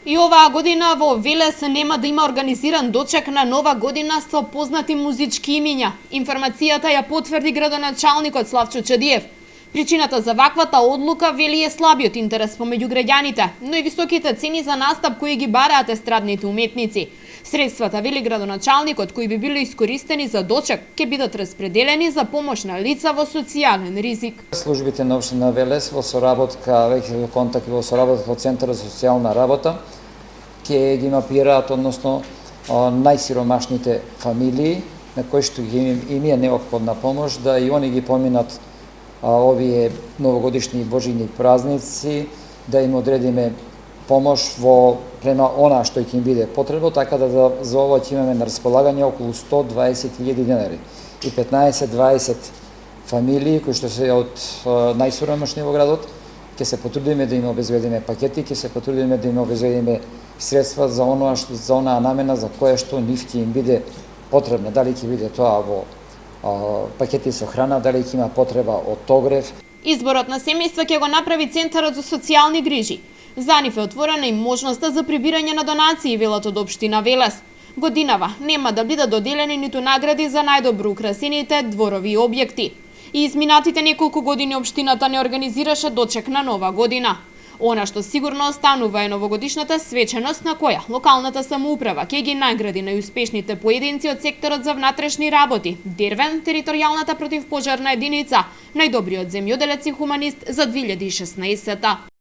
И оваа година во Велес нема да има организиран дочек на Нова година со познати музички имиња. Информацијата ја потврди градоначалникот Славчо Чадиев. Причината за ваквата одлука вели е слабиот интерес помеѓу граѓаните, но и високите цени за настап кои ги бараат естрадните уметници. Средствата, вели градоначалникот, кои би били искористени за дочек, ќе бидат распределени за помош на лица во социјален ризик. Службите на општина Велес во соработка, веќе во контакт во соработка со Центарот за социјална работа, ќе ги мапираат, односно најсиромашните фамилии, на кои што им е неопходна помош, да и они ги поминат овие новогодишни и божини празници, да им одредиме помош во према она што ќе им биде потребно, така да за ова ќе имаме на располагање околу 120.000 денари и 15-20 фамилии кои што се од најсиромашни во градот. Ќе се потрудиме да им обезбедиме пакети, ќе се потрудиме да им обезбедиме средства за онаа намена за која што нив ќе им биде потребна. Дали ќе биде тоа во пакети со храна, дали ќе има потреба од огрев. Изборот на семејства ќе го направи Центарот за социјални грижи. За нив е отворена и можноста за прибирање на донации, велат од општина Велес. Годинава нема да бидат доделени ниту награди за најдобро украсените дворови и објекти. И изминатите неколку години општината не организираше дочек на Нова година. Она што сигурно останува е новогодишната свеченост на која локалната самоуправа ќе ги награди најуспешните поединци од секторот за внатрешни работи, Дервен, територијалната противпожарна единица, најдобриот земјоделец и хуманист за 2016.